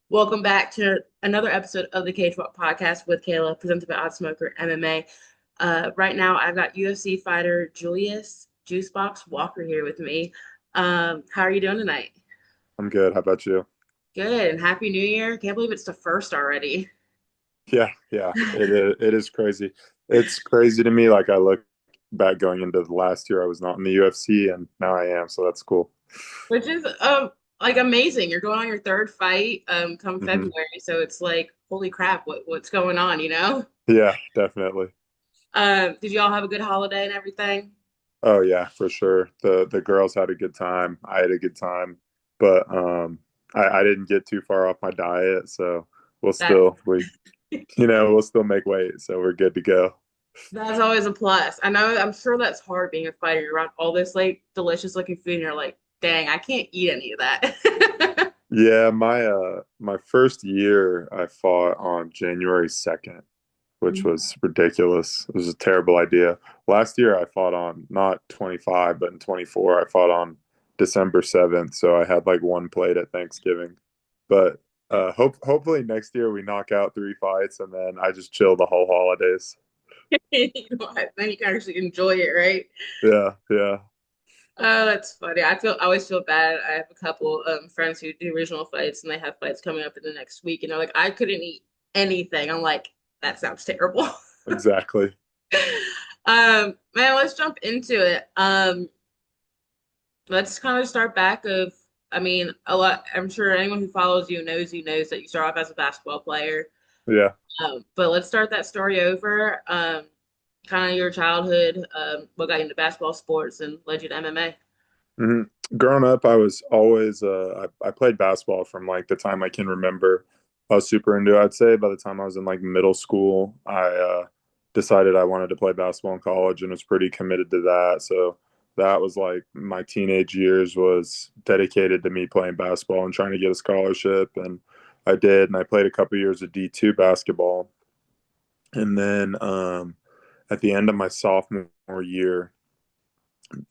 Welcome back to another episode of the Cage Walk Podcast with Kayla, presented by OddSmoker MMA. Right now, I've got UFC fighter Julius Juicebox Walker here with me. How are you doing tonight? I'm good. How about you? Good, and Happy New Year. Can't believe it's the first already. Yeah. It is crazy. It's crazy to me. Like I look back going into the last year, I was not in the UFC, and now I am. So that's cool. Which is like amazing. You're going on your third fight come hmm February, so it's like, holy crap, what's going on, you know? Yeah, definitely. Did you all have a good holiday and everything? Oh yeah, for sure. The girls had a good time. I had a good time, but I didn't get too far off my diet, so we'll That still we'll still make weight, so we're good to go. That's always a plus. I know, I'm sure that's hard being a fighter. You're around all this like delicious looking food and you're like, dang, I can't eat any of that. Yeah, my first year I fought on January 2nd, which was ridiculous. It was a terrible idea. Last year I fought on not 25, but in 24 I fought on December 7th, so I had like one plate at Thanksgiving. But hopefully next year we knock out three fights and then I just chill the whole holidays. You know what? Then you can actually enjoy it, right? Yeah, yeah. Oh, that's funny. I always feel bad. I have a couple friends who do regional fights and they have fights coming up in the next week and they're like, I couldn't eat anything. I'm like, that sounds terrible. Exactly. Man, let's jump into it. Let's kind of start back of, I mean, a lot, I'm sure anyone who follows you knows that you start off as a basketball player. Yeah. But let's start that story over. Kind of your childhood, what got you into basketball sports and led you to MMA. hmm Growing up, I was always I played basketball from like the time I can remember. I was super into it. I'd say by the time I was in like middle school, I decided I wanted to play basketball in college and was pretty committed to that. So that was like my teenage years was dedicated to me playing basketball and trying to get a scholarship, and I did. And I played a couple years of D2 basketball, and then at the end of my sophomore year.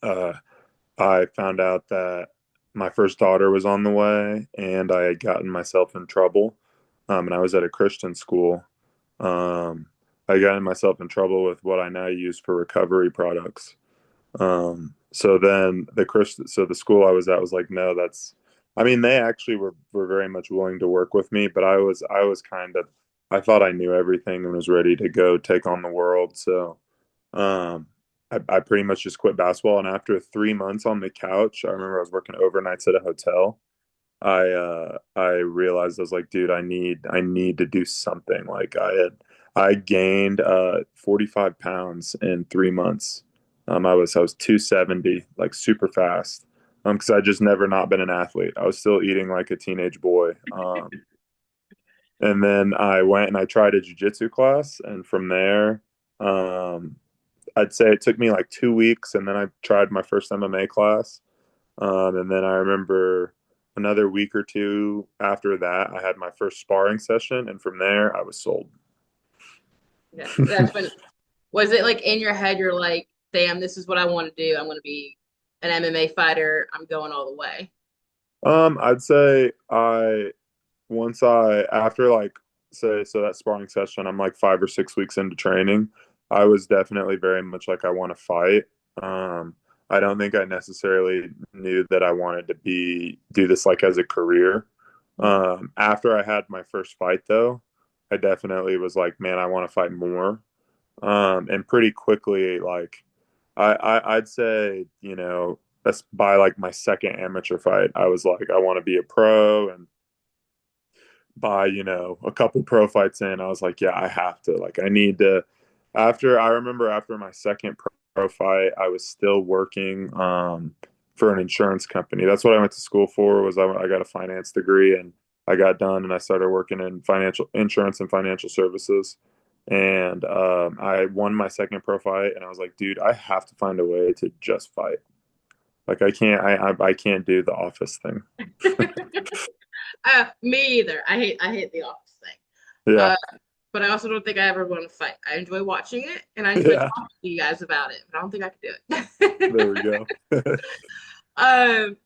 Uh, I found out that my first daughter was on the way and I had gotten myself in trouble. And I was at a Christian school. Um, I got myself in trouble with what I now use for recovery products. So then so the school I was at was like, no, I mean, they actually were very much willing to work with me, but I was kind of, I thought I knew everything and was ready to go take on the world. So, um, I pretty much just quit basketball. And after 3 months on the couch, I remember I was working overnights at a hotel. I realized I was like, dude, I need to do something. Like I gained 45 pounds in 3 months. I was 270, like super fast. Because I just never not been an athlete. I was still eating like a teenage boy. And then I went and I tried a jujitsu class, and from there, um, I'd say it took me like 2 weeks, and then I tried my first MMA class. And then I remember another week or two after that, I had my first sparring session, and from there, I was sold. Yeah, that's when, was it like in your head, you're like, damn, this is what I want to do. I'm going to be an MMA fighter. I'm going all the way. I'd say once I after like say so that sparring session, I'm like 5 or 6 weeks into training. I was definitely very much like I want to fight. I don't think I necessarily knew that I wanted to be do this like as a career. After I had my first fight though, I definitely was like, man, I want to fight more. And pretty quickly, like I'd say, that's by like my second amateur fight, I was like, I want to be a pro, and by a couple pro fights in, I was like, yeah, I have to, like, I need to. I remember after my second pro fight, I was still working for an insurance company. That's what I went to school for. I got a finance degree, and I got done and I started working in financial insurance and financial services. And I won my second pro fight, and I was like, dude, I have to find a way to just fight. Like I can't do the office thing. Me either. I hate the office thing. Yeah, Uh, but I also don't think I ever want to fight. I enjoy watching it and I enjoy yeah. talking to you guys about it, but I don't think I could do There it. we go. um,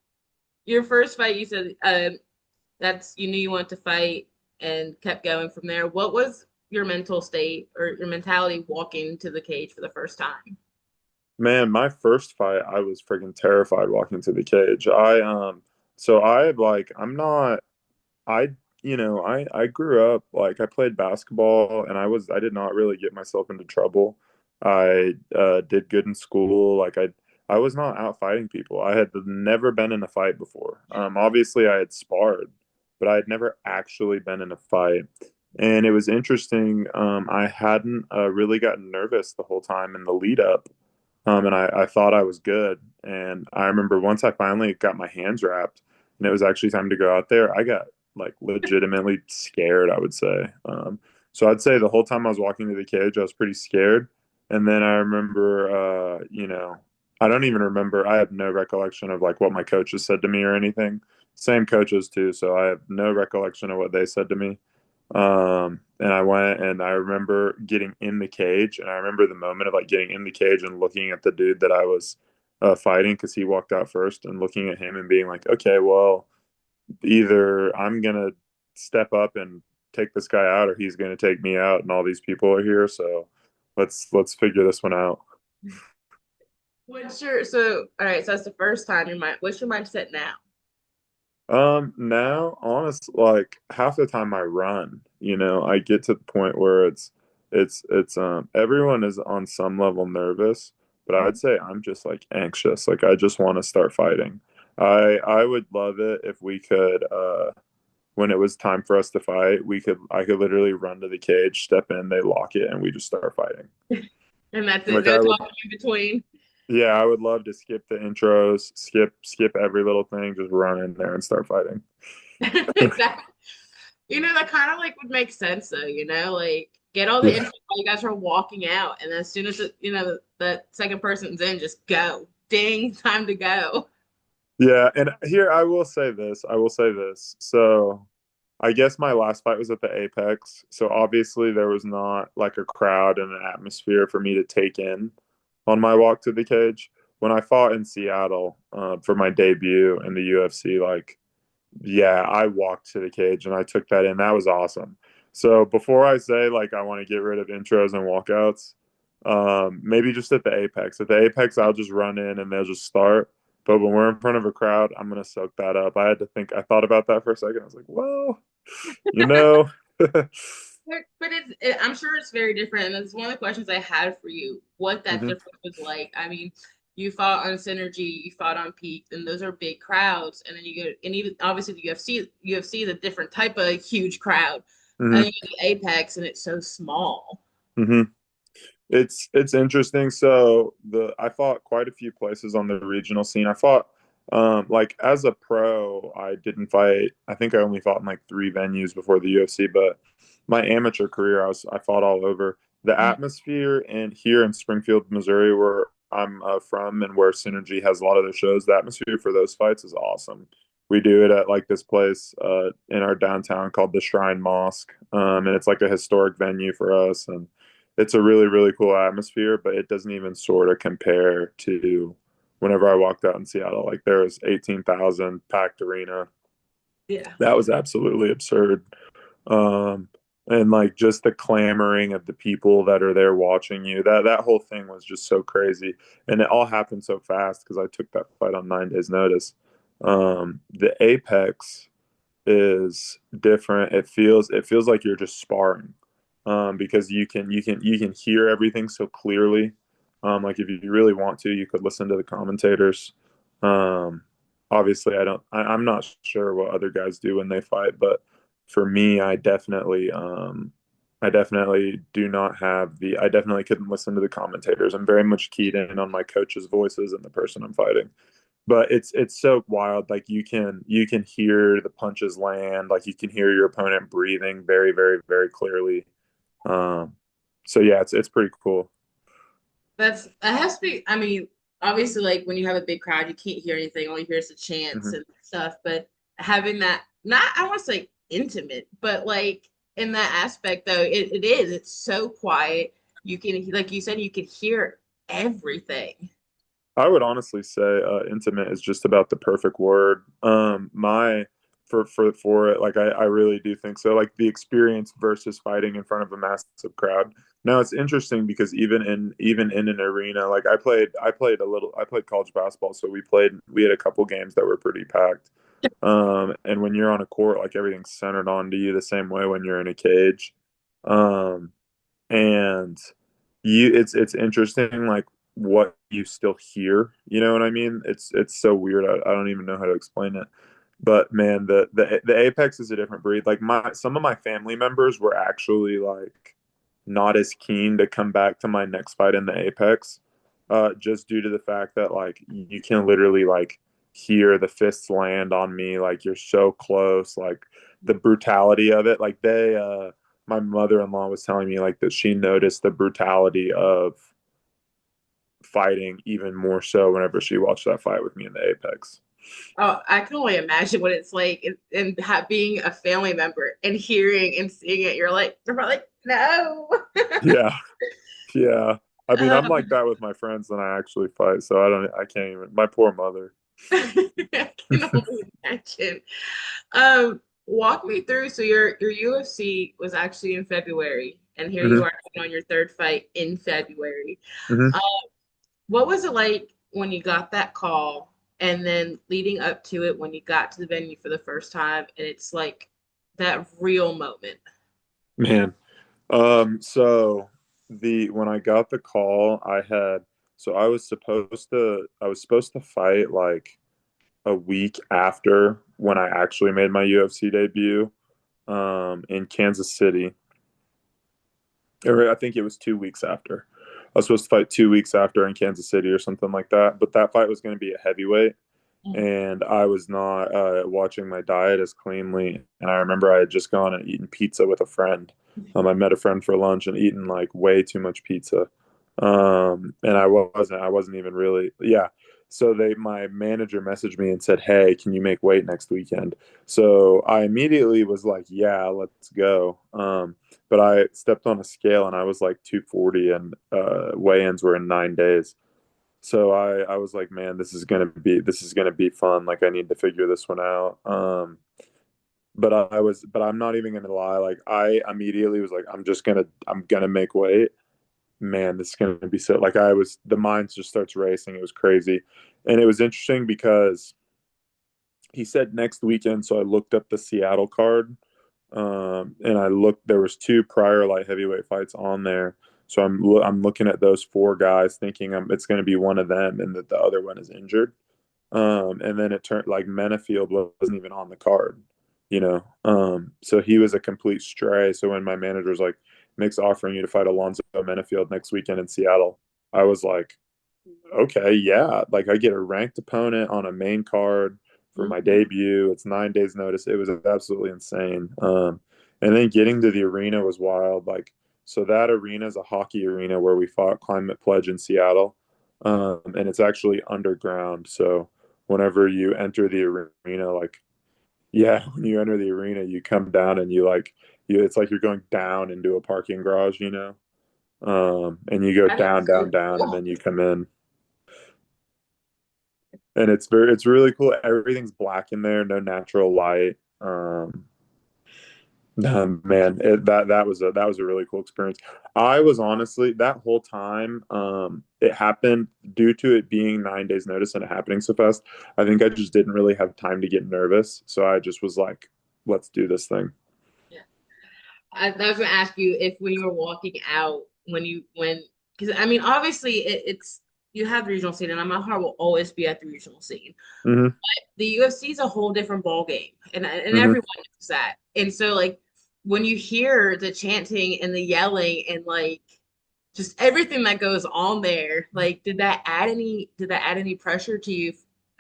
your first fight, you said, That's you knew you wanted to fight and kept going from there. What was your mental state or your mentality walking to the cage for the first time? Man, my first fight, I was freaking terrified walking to the cage. So I like, I'm not, I, I grew up like I played basketball and I did not really get myself into trouble. I did good in school. I was not out fighting people. I had never been in a fight before. Obviously I had sparred, but I had never actually been in a fight. And it was interesting. I hadn't really gotten nervous the whole time in the lead up. And I thought I was good. And I remember once I finally got my hands wrapped and it was actually time to go out there, I got like legitimately scared, I would say. So I'd say the whole time I was walking to the cage, I was pretty scared. And then I remember, I don't even remember, I have no recollection of like what my coaches said to me or anything. Same coaches too. So I have no recollection of what they said to me. And I went and I remember getting in the cage and I remember the moment of like getting in the cage and looking at the dude that I was fighting because he walked out first and looking at him and being like, okay, well, either I'm gonna step up and take this guy out or he's gonna take me out and all these people are here, so let's figure this one out. What's your so all right, so that's the first time your mind what's your mindset now? Now, honest, like half the time I run, I get to the point where everyone is on some level nervous, but I'd say I'm just like anxious. Like I just want to start fighting. I would love it if we could, when it was time for us to fight, I could literally run to the cage, step in, they lock it, and we just start fighting. And that's it. Like No I would, talking in between. yeah, I would love to skip the intros, skip every little thing, just run in there and start fighting. Exactly. That kind of like would make sense though, like get all the Yeah. intro while you guys are walking out, and as soon as the second person's in, just go. Ding, time to go. Yeah, and here I will say this. I will say this. So, I guess my last fight was at the Apex. So obviously there was not like a crowd and an atmosphere for me to take in on my walk to the cage. When I fought in Seattle for my debut in the UFC, like yeah, I walked to the cage and I took that in. That was awesome. So before I say like I want to get rid of intros and walkouts, maybe just at the Apex. At the Apex, I'll just run in and they'll just start. But when we're in front of a crowd, I'm gonna soak that up. I thought about that for a second. I was like, well, you know. But I'm sure it's very different, and it's one of the questions I had for you. What that hmm difference was like? I mean, you fought on Synergy, you fought on Peak, and those are big crowds. And then you go, and even obviously the UFC is a different type of huge crowd. And then hmm you go to Apex, and it's so small. hmm it's interesting. So the I fought quite a few places on the regional scene. I fought like as a pro, I didn't fight. I think I only fought in like three venues before the UFC, but my amateur career, I fought all over. The atmosphere and here in Springfield, Missouri, where I'm from and where Synergy has a lot of their shows, the atmosphere for those fights is awesome. We do it at like this place in our downtown called the Shrine Mosque, and it's like a historic venue for us, and it's a really, really cool atmosphere, but it doesn't even sort of compare to whenever I walked out in Seattle. Like there was 18,000 packed arena. Yeah. That was absolutely absurd. Um, and like just the clamoring of the people that are there watching you, that whole thing was just so crazy. And it all happened so fast because I took that fight on 9 days' notice. The Apex is different. It feels like you're just sparring, because you can hear everything so clearly. Like if you really want to, you could listen to the commentators. Um, Obviously, I'm not sure what other guys do when they fight, but for me, I definitely do not have the. I definitely couldn't listen to the commentators. I'm very much keyed in on my coach's voices and the person I'm fighting, but it's so wild. Like you can hear the punches land, like you can hear your opponent breathing very, very, very clearly. um so yeah, it's pretty cool. That has to be. I mean, obviously, like when you have a big crowd, you can't hear anything. All you hear is the chants hmm and stuff. But having that, not I want to say intimate, but like in that aspect, though, it is. It's so quiet. You can, like you said, you can hear everything. I would honestly say intimate is just about the perfect word. My for it. Like I really do think so. Like the experience versus fighting in front of a massive crowd. Now it's interesting because even in an arena, like I played college basketball, so we had a couple games that were pretty packed. And when you're on a court, like everything's centered onto you the same way when you're in a cage. Um, and it's interesting like what you still hear, you know what I mean? It's so weird. I don't even know how to explain it. But man, the Apex is a different breed. Like my some of my family members were actually like not as keen to come back to my next fight in the Apex, just due to the fact that like you can literally like hear the fists land on me, like you're so close, like the brutality of it. Like my mother-in-law was telling me like that she noticed the brutality of fighting even more so whenever she watched that fight with me in the Apex. Oh, I can only imagine what it's like and being a family member and hearing and seeing it. They're probably like, no. Yeah, yeah. I mean, I'm like Um, that with my friends when I actually fight, so I can't even. My poor mother. I can only imagine. Walk me through. So your UFC was actually in February, and here you Hmm. are on your third fight in February. Hmm. Um, what was it like when you got that call, and then leading up to it when you got to the venue for the first time, and it's like that real moment? Man, so the when I got the call, I was supposed to fight like a week after when I actually made my UFC debut, in Kansas City. Or I think it was 2 weeks after. I was supposed to fight 2 weeks after in Kansas City or something like that. But that fight was going to be a heavyweight, and I was not watching my diet as cleanly. And I remember I had just gone and eaten pizza with a friend. I met a friend for lunch and eaten like way too much pizza. And I wasn't even really, yeah. So my manager messaged me and said, "Hey, can you make weight next weekend?" So I immediately was like, "Yeah, let's go." But I stepped on a scale and I was like 240, and weigh-ins were in 9 days. So I was like, man, this is gonna be fun. Like I need to figure this one out. But I'm not even gonna lie. Like I immediately was like, I'm gonna make weight. Man, this is gonna be so. Like the mind just starts racing. It was crazy, and it was interesting because he said next weekend. So I looked up the Seattle card, and I looked. There was two prior light heavyweight fights on there. So I'm looking at those four guys, thinking it's going to be one of them, and that the other one is injured. And then it turned like Menafield wasn't even on the card, you know. So he was a complete stray. So when my manager was like, "Mick's offering you to fight Alonzo Menafield next weekend in Seattle," I was like, "Okay, yeah." Like I get a ranked opponent on a main card for my Mhm. debut. It's 9 days notice. It was absolutely insane. And then getting to the arena was wild. Like so that arena is a hockey arena where we fought Climate Pledge in Seattle. And it's actually underground. So whenever you enter the arena, like, yeah, when you enter the arena, you come down and it's like you're going down into a parking garage, you know? And you go That is down, so down, down, and cool. then you come in. And it's really cool. Everything's black in there, no natural light. Man, that was a really cool experience. I was honestly that whole time, it happened due to it being 9 days notice and it happening so fast. I think I just didn't really have time to get nervous, so I just was like, "Let's do this thing." Yeah. I was gonna ask you if when you were walking out, when because I mean obviously it's you have the regional scene, and my heart will always be at the regional scene. Hmm. The UFC is a whole different ball game, and Hmm. everyone knows that. And so like when you hear the chanting and the yelling and like just everything that goes on there, like did that add any pressure to you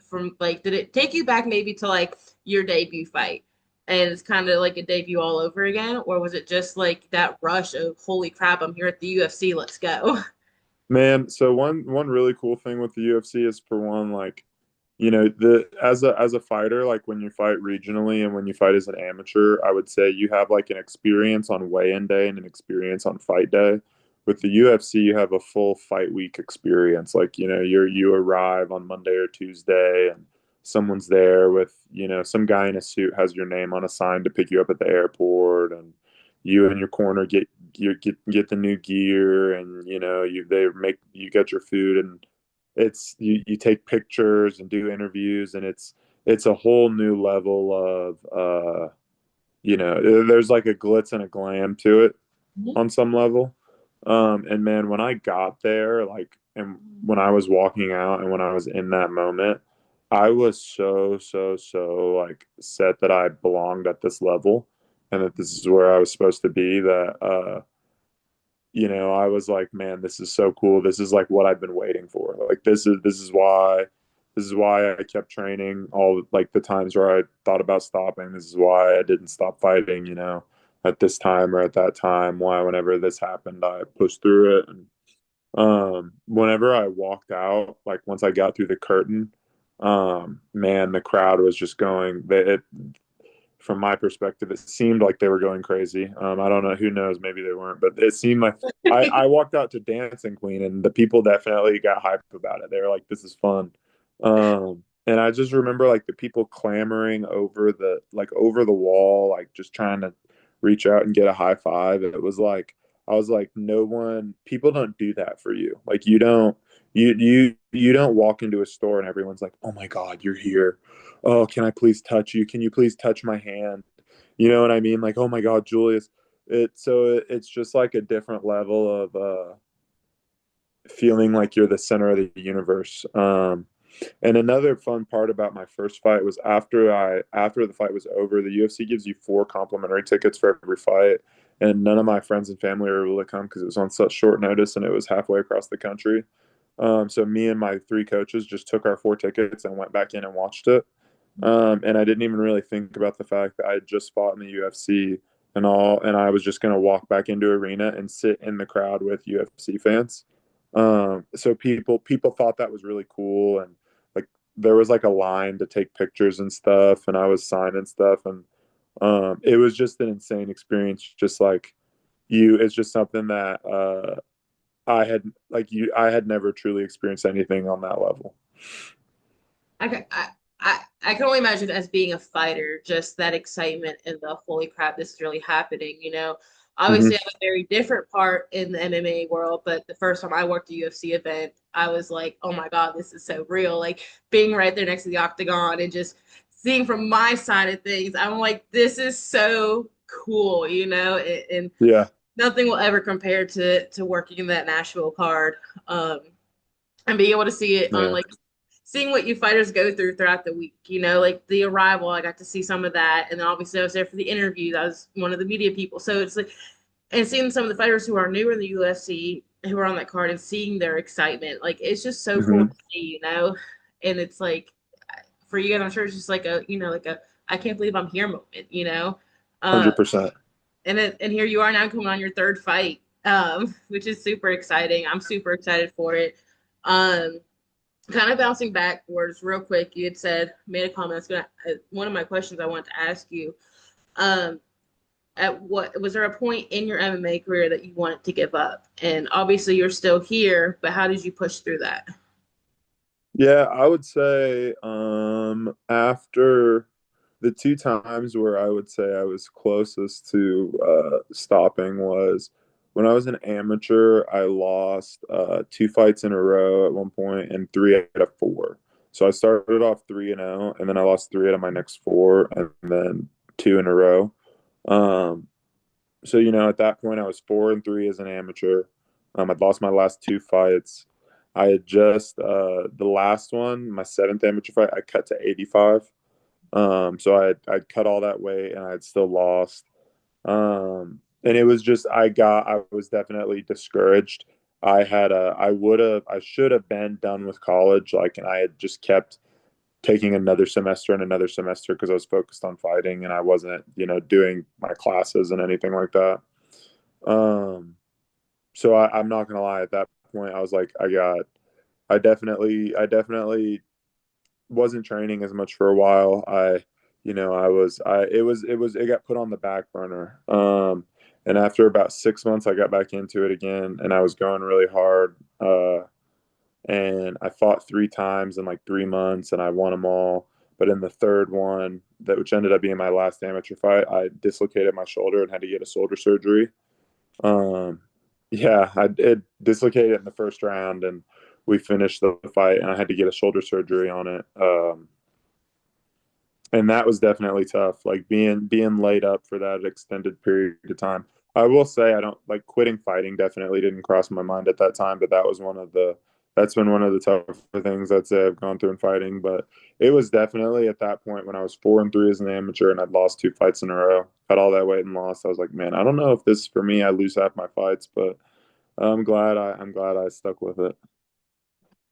from like did it take you back maybe to like your debut fight? And it's kind of like a debut all over again, or was it just like that rush of holy crap, I'm here at the UFC, let's go? Man, so one really cool thing with the UFC is for one, like, the as a fighter, like when you fight regionally and when you fight as an amateur, I would say you have like an experience on weigh-in day and an experience on fight day. With the UFC, you have a full fight week experience. Like, you arrive on Monday or Tuesday, and someone's there with, some guy in a suit has your name on a sign to pick you up at the airport, and you and your corner get the new gear, and they make you get your food, and you take pictures and do interviews, and it's a whole new level of there's like a glitz and a glam to it Mhm. on some level. And man, when I got there, like, and when I was walking out and when I was in that moment, I was so, so, so like set that I belonged at this level and that this is where I was supposed to be. I was like, man, this is so cool. This is like what I've been waiting for. Like, this is why I kept training all like the times where I thought about stopping. This is why I didn't stop fighting, at this time or at that time. Why, whenever this happened, I pushed through it. And whenever I walked out, like once I got through the curtain, man, the crowd was just going. From my perspective, it seemed like they were going crazy. I don't know, who knows, maybe they weren't, but it seemed like I walked out to Dancing Queen, and the people definitely got hyped about it. They were like, "This is fun," and I just remember like the people clamoring over the wall, like just trying to reach out and get a high five. It was like I was like, no one, people don't do that for you. Like you don't walk into a store and everyone's like, "Oh my God, you're here. Oh, can I please touch you? Can you please touch my hand?" You know what I mean? Like, "Oh my God, Julius." It's just like a different level of feeling like you're the center of the universe. And another fun part about my first fight was after the fight was over, the UFC gives you 4 complimentary tickets for every fight, and none of my friends and family were able to come because it was on such short notice and it was halfway across the country. So me and my 3 coaches just took our 4 tickets and went back in and watched it. And I didn't even really think about the fact that I had just fought in the UFC and all, and I was just going to walk back into arena and sit in the crowd with UFC fans. So people thought that was really cool, and like there was like a line to take pictures and stuff, and I was signing stuff, and it was just an insane experience. Just like it's just something that I had never truly experienced anything on that level. I can only imagine as being a fighter, just that excitement and the holy crap, this is really happening, you know. Hmm. Obviously, I'm a very different part in the MMA world, but the first time I worked a UFC event, I was like, oh my God, this is so real. Like being right there next to the octagon and just seeing from my side of things, I'm like, this is so cool, you know, and Yeah, nothing will ever compare to working in that Nashville card. Um, and being able to see it on yeah, like seeing what you fighters go through throughout the week, you know, like the arrival, I got to see some of that. And then obviously I was there for the interviews. I was one of the media people. So it's like, and seeing some of the fighters who are newer in the UFC who are on that card and seeing their excitement, like it's just so cool hmm, to see, you know? And it's like, for you guys, I'm sure it's just like a, you know, like a, I can't believe I'm here moment, you know? Uh, 100%. and here you are now coming on your third fight, which is super exciting. I'm super excited for it. Um, Kind of bouncing backwards real quick, you had said made a comment. That's gonna one of my questions I wanted to ask you. Um, at what was there a point in your MMA career that you wanted to give up? And obviously you're still here, but how did you push through that? Yeah, I would say after the 2 times where I would say I was closest to stopping was when I was an amateur. I lost 2 fights in a row at one point and 3 out of 4. So I started off 3-0, and then I lost 3 out of my next 4, and then 2 in a row. Um, so at that point I was 4-3 as an amateur. I'd lost my last 2 fights. I had just the last one, my 7th amateur fight, I cut to 85. So I'd cut all that weight and I'd still lost. And it was just I was definitely discouraged. I should have been done with college, like, and I had just kept taking another semester because I was focused on fighting and I wasn't, doing my classes and anything like that. Um, so I'm not gonna lie, at that point I was like, I definitely wasn't training as much for a while. It got put on the back burner. And after about 6 months, I got back into it again, and I was going really hard. And I fought 3 times in like 3 months, and I won them all. But in the third one, that which ended up being my last amateur fight, I dislocated my shoulder and had to get a shoulder surgery. Um, yeah, I did dislocate it in the first round, and we finished the fight, and I had to get a shoulder surgery on it. And that was definitely tough, like being laid up for that extended period of time. I will say I don't like quitting fighting definitely didn't cross my mind at that time, but that's been one of the tougher things I'd say I've gone through in fighting. But it was definitely at that point when I was 4-3 as an amateur and I'd lost 2 fights in a row, had all that weight and lost. I was like, man, I don't know if this is for me. I lose half my fights, but I'm glad I stuck with it.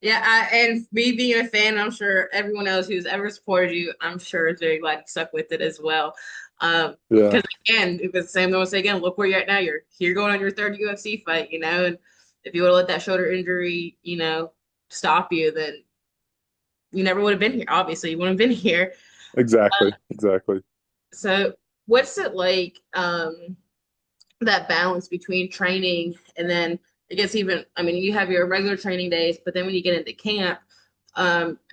Yeah, and me being a fan, I'm sure everyone else who's ever supported you, I'm sure is very glad you stuck with it as well. Yeah, Because again, if it's the same, I would say again, look where you're at now. You're here going on your third UFC fight, and if you would have let that shoulder injury, stop you, then you never would have been here. Obviously, you wouldn't have been here. exactly, exactly. So, what's it like? That balance between training and then I guess even I mean you have your regular training days, but then when you get into camp,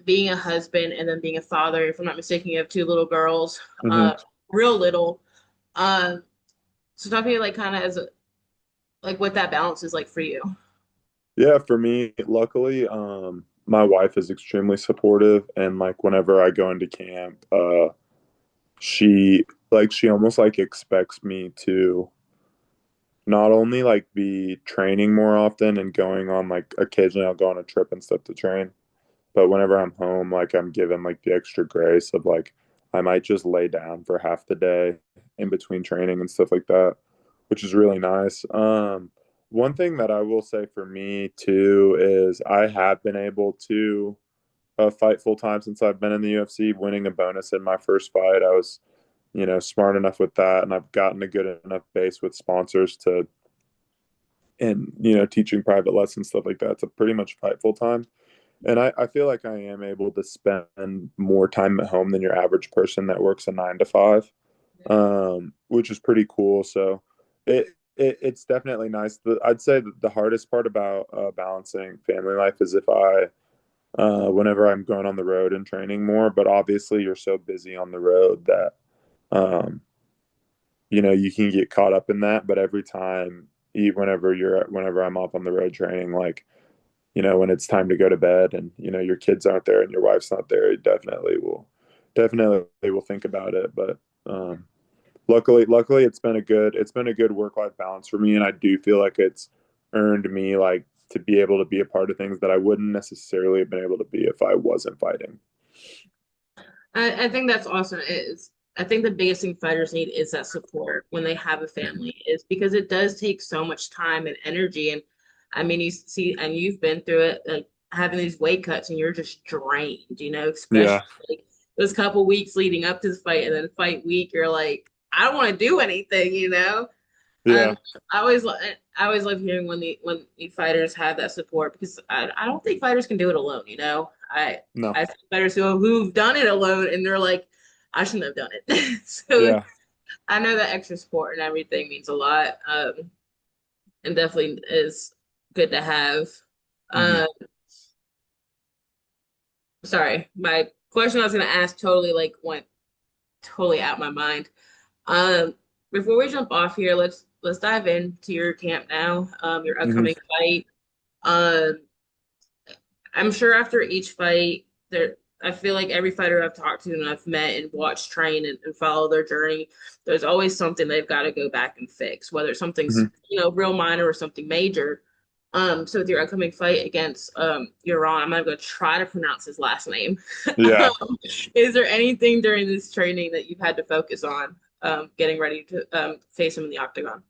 being a husband and then being a father, if I'm not mistaken, you have two little girls, Hmm. real little. Um, so talk to me like kind of as a, like what that balance is like for you. Yeah, for me, luckily, my wife is extremely supportive, and like whenever I go into camp, she almost like expects me to not only like be training more often and going on like occasionally I'll go on a trip and stuff to train, but whenever I'm home, like I'm given like the extra grace of like I might just lay down for half the day in between training and stuff like that, which is really nice. One thing that I will say for me too is I have been able to fight full time since I've been in the UFC, winning a bonus in my first fight. I was, smart enough with that, and I've gotten a good enough base with sponsors to, and teaching private lessons stuff like that to pretty much fight full time. And I feel like I am able to spend more time at home than your average person that works a 9 to 5, which is pretty cool. So it's definitely nice. I'd say that the hardest part about balancing family life is if whenever I'm going on the road and training more. But obviously, you're so busy on the road that um, you can get caught up in that. But every time, whenever I'm up on the road training, like when it's time to go to bed and your kids aren't there and your wife's not there, you definitely will think about it. But luckily it's been a good work-life balance for me, and I do feel like it's earned me like to be able to be a part of things that I wouldn't necessarily have been able to be if I wasn't fighting. I think that's awesome. I think the biggest thing fighters need is that support when they have a family, is because it does take so much time and energy. And I mean, you see, and you've been through it, like having these weight cuts, and you're just drained, especially Yeah, like those couple weeks leading up to the fight, and then fight week, you're like, I don't want to do anything. Um, yeah, I always love hearing when the fighters have that support because I don't think fighters can do it alone. no, I see fighters who've done it alone and they're like, I shouldn't have done it. So yeah, I know that extra support and everything means a lot, and definitely is good to have. hmm, Um, Sorry, my question I was gonna ask totally like went totally out my mind. Um, Before we jump off here, let's dive into your camp now. Your hmm, upcoming fight. Um, I'm sure after each fight, I feel like every fighter I've talked to and I've met and watched train and follow their journey, there's always something they've got to go back and fix, whether it's something's, hmm, real minor or something major. So with your upcoming fight against Euron, I'm not going to try to pronounce his last name. yeah. Is there anything during this training that you've had to focus on, getting ready to face him in the octagon?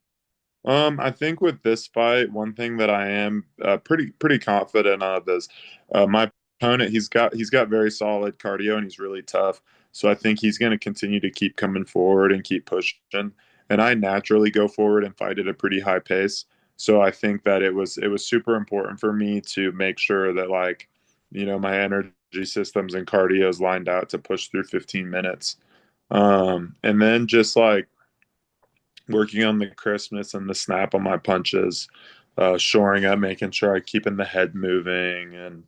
I think with this fight, one thing that I am pretty confident of is my opponent. He's got very solid cardio and he's really tough. So I think he's going to continue to keep coming forward and keep pushing. And I naturally go forward and fight at a pretty high pace. So I think that it was super important for me to make sure that like my energy systems and cardio is lined out to push through 15 minutes. And then just like working on the crispness and the snap on my punches, shoring up, making sure I keeping the head moving, and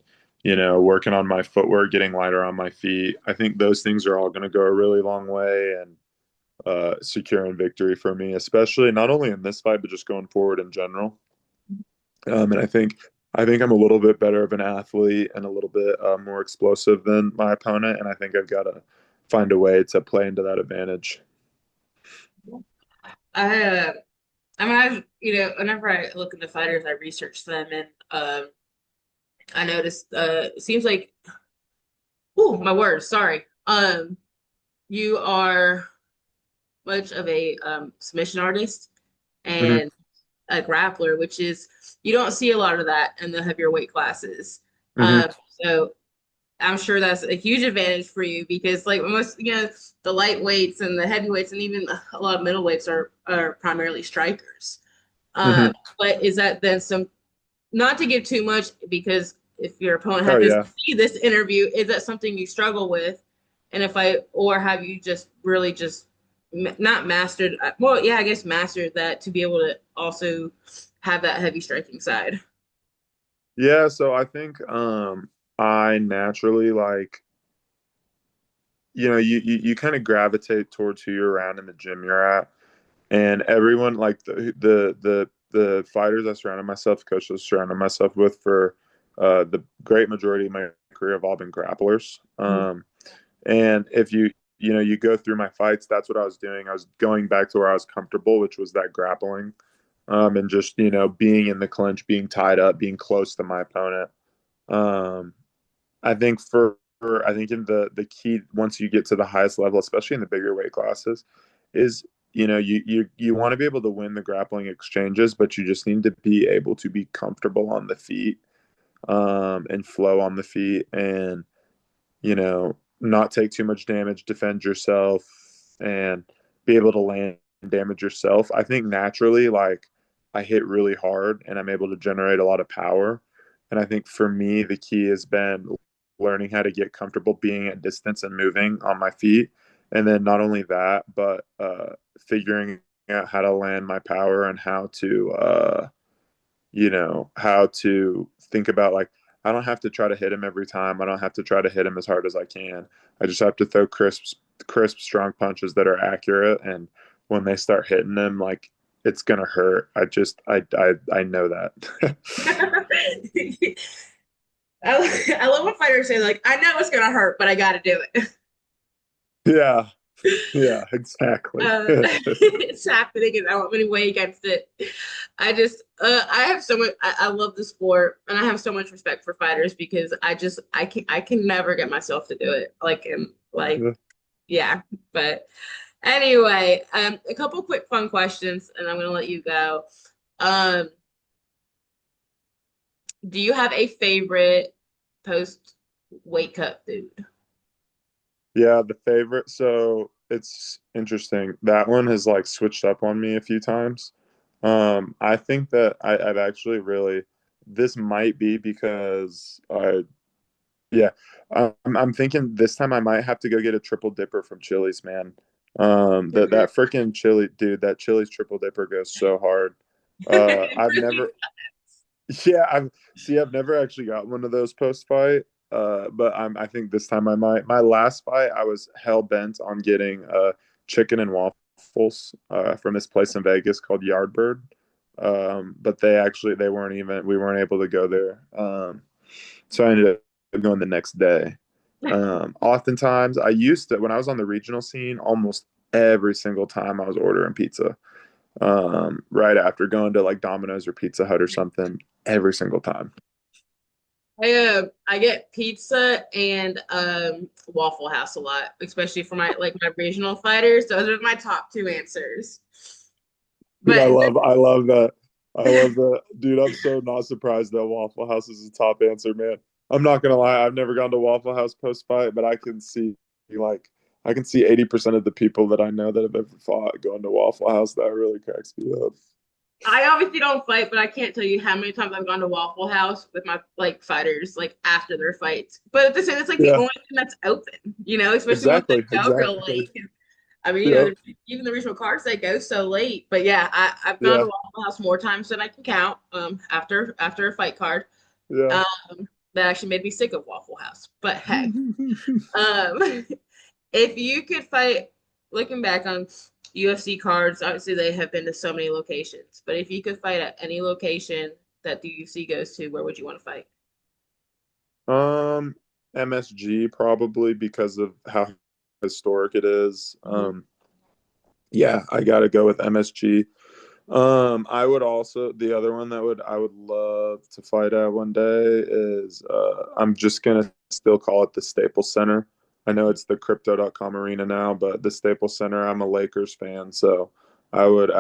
working on my footwork, getting lighter on my feet. I think those things are all going to go a really long way and securing victory for me, especially not only in this fight, but just going forward in general. And I think I'm a little bit better of an athlete and a little bit more explosive than my opponent, and I think I've got to find a way to play into that advantage. I I mean, whenever I look into fighters, I research them, and I noticed it seems like, oh, my words, sorry. You are much of a submission artist Hmm. and a grappler, which is you don't see a lot of that in the heavier weight classes. Hmm. So I'm sure that's a huge advantage for you because like most, the lightweights and the heavyweights and even a lot of middleweights are primarily strikers. Hmm. But is that then some, not to give too much because if your opponent Oh had to yeah. see this interview, is that something you struggle with? And if I, or have you just really just not mastered, well, yeah, I guess mastered that to be able to also have that heavy striking side? Yeah, so I think I naturally like, you kind of gravitate towards who you're around in the gym you're at. And everyone like the fighters I surrounded myself, coaches I surrounded myself with for the great majority of my career have all been grapplers. And if you go through my fights, that's what I was doing. I was going back to where I was comfortable, which was that grappling, and just being in the clinch, being tied up, being close to my opponent. Um, I think I think in the key once you get to the highest level, especially in the bigger weight classes, is you want to be able to win the grappling exchanges, but you just need to be able to be comfortable on the feet, and flow on the feet, and not take too much damage, defend yourself, and be able to land damage yourself. I think naturally, like I hit really hard and I'm able to generate a lot of power. And I think for me, the key has been learning how to get comfortable being at distance and moving on my feet. And then not only that, but figuring out how to land my power and how to think about like I don't have to try to hit him every time. I don't have to try to hit him as hard as I can. I just have to throw crisp, strong punches that are accurate. And when they start hitting them, like it's gonna hurt. I know that. I love when fighters say like, I know it's gonna hurt, but I gotta do it. Yeah, yeah, exactly. It's happening and I don't have any way against it. I have so much, I love the sport and I have so much respect for fighters because I can never get myself to do it. Yeah, but anyway, a couple quick fun questions and I'm gonna let you go. Um, do you have a favorite post weight cut food? Yeah, the favorite. So it's interesting. That one has like switched up on me a few times. I think that I've actually really, this might be because yeah, I'm thinking this time I might have to go get a triple dipper from Chili's, man. That freaking chili, dude, that Chili's triple dipper goes so hard. I've Really? never, yeah, I've never actually got one of those post fight. But I think this time I might. My last fight, I was hell bent on getting chicken and waffles from this place in Vegas called Yardbird. But they weren't even we weren't able to go there. So I ended up going the next day. Oftentimes I used to when I was on the regional scene, almost every single time I was ordering pizza. Right after going to like Domino's or Pizza Hut or something every single time. I get pizza and Waffle House a lot, especially for my regional fighters. Those are my top two answers. Dude, But I love that. I love that. Dude, I'm so not surprised that Waffle House is the top answer, man. I'm not gonna lie, I've never gone to Waffle House post fight, but like I can see 80% of the people that I know that have ever fought going to Waffle House. That really cracks me up. I obviously don't fight, but I can't tell you how many times I've gone to Waffle House with my like fighters like after their fights. But at the same, it's like the Yeah, only thing that's open, especially once they exactly, go real exactly. late. I mean, Yep, even the regional cards they go so late. But yeah, I've gone to yeah, Waffle House more times than I can count. After a fight card. yeah. Um, that actually made me sick of Waffle House. But hey, um, if you could fight, looking back on UFC cards, obviously they have been to so many locations. But if you could fight at any location that the UFC goes to, where would you want to fight? Um, MSG probably because of how historic it is. Mhm. Yeah, I gotta go with MSG. I would also the other one that would I would love to fight at one day is I'm just gonna still call it the Staples Center. I know it's the Crypto.com arena now, but the Staples Center, I'm a Lakers fan, so I would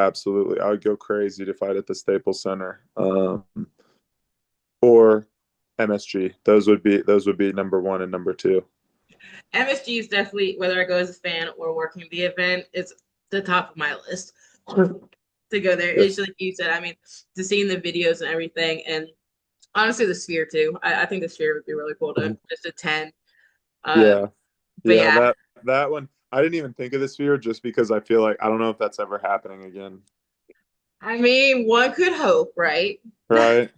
go crazy to fight at the Staples Center. Or MSG. Those would be number one and number two. MSG is definitely, whether I go as a fan or working the event, it's the top of my list to go there. Yeah. It's like you said, I mean, to seeing the videos and everything, and honestly, the Sphere too. I think the Sphere would be really cool to Mhm. just attend. Um, Yeah. but Yeah, yeah, that one I didn't even think of the sphere just because I feel like I don't know if that's ever happening again. I mean, one could hope, right? Right?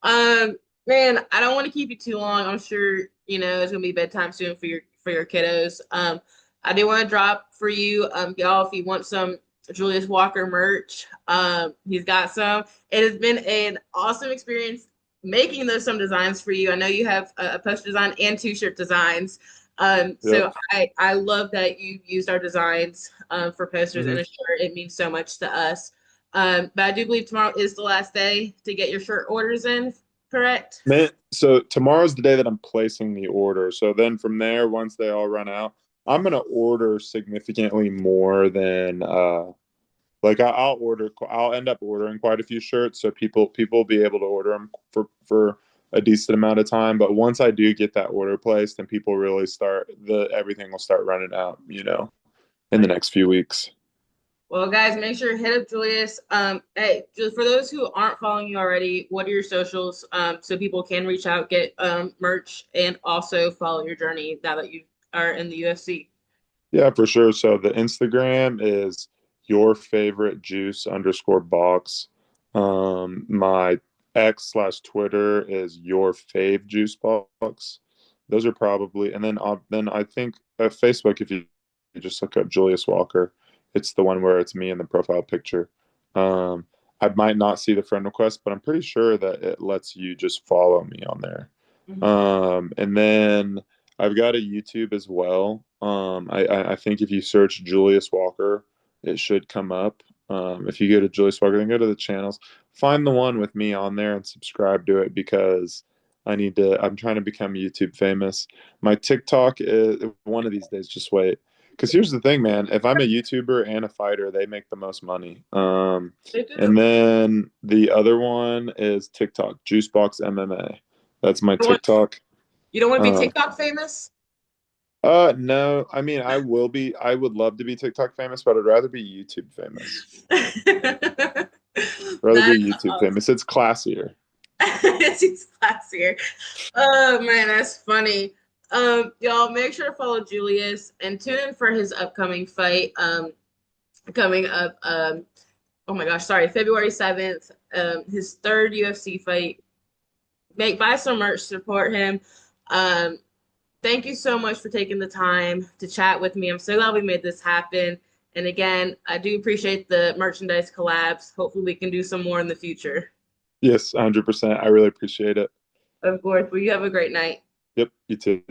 Um, man, I don't want to keep you too long. I'm sure you know it's gonna be bedtime soon for your kiddos. I do want to drop for you, y'all, if you want some Julius Walker merch. He's got some. It has been an awesome experience making those some designs for you. I know you have a poster design and t-shirt designs. So Yep. I love that you used our designs for posters and Hmm. a shirt. It means so much to us. But I do believe tomorrow is the last day to get your shirt orders in, correct? Man, so tomorrow's the day that I'm placing the order. So then from there, once they all run out, I'm gonna order significantly more than like I'll end up ordering quite a few shirts so people will be able to order them for a decent amount of time. But once I do get that order placed, and people really start the everything will start running out, in the next few weeks. Well, guys, make sure to hit up Julius. Hey, just for those who aren't following you already, what are your socials so people can reach out, get merch, and also follow your journey now that you are in the UFC? Yeah, for sure. So the Instagram is your favorite juice underscore box. My X / Twitter is your fave juice box. Those are probably, and then I think Facebook, if you just look up Julius Walker, it's the one where it's me in the profile picture. Um, I might not see the friend request, but I'm pretty sure that it lets you just follow me on there. Mhm. And then I've got a YouTube as well. I think if you search Julius Walker, it should come up. If you go to Julius Walker, then go to the channels, find the one with me on there and subscribe to it because I'm trying to become YouTube famous. My TikTok is one of these days, just wait. Because here's the thing, man. If I'm a YouTuber and a fighter, they make the most money. They And do. then the other one is TikTok, Juicebox MMA. That's my TikTok. You don't want to be Um, TikTok famous? no, I mean, I would love to be TikTok famous, but I'd rather be YouTube famous. That Rather be is YouTube awesome. famous. It's classier. It's classier. Oh man, that's funny. Y'all make sure to follow Julius and tune in for his upcoming fight. Coming up. Oh my gosh, sorry, February 7th. His third UFC fight. Buy some merch, support him. Um, thank you so much for taking the time to chat with me. I'm so glad we made this happen. And again, I do appreciate the merchandise collabs. Hopefully, we can do some more in the future. Yes, 100%. I really appreciate it. Of course. Well, you have a great night. Yep, you too.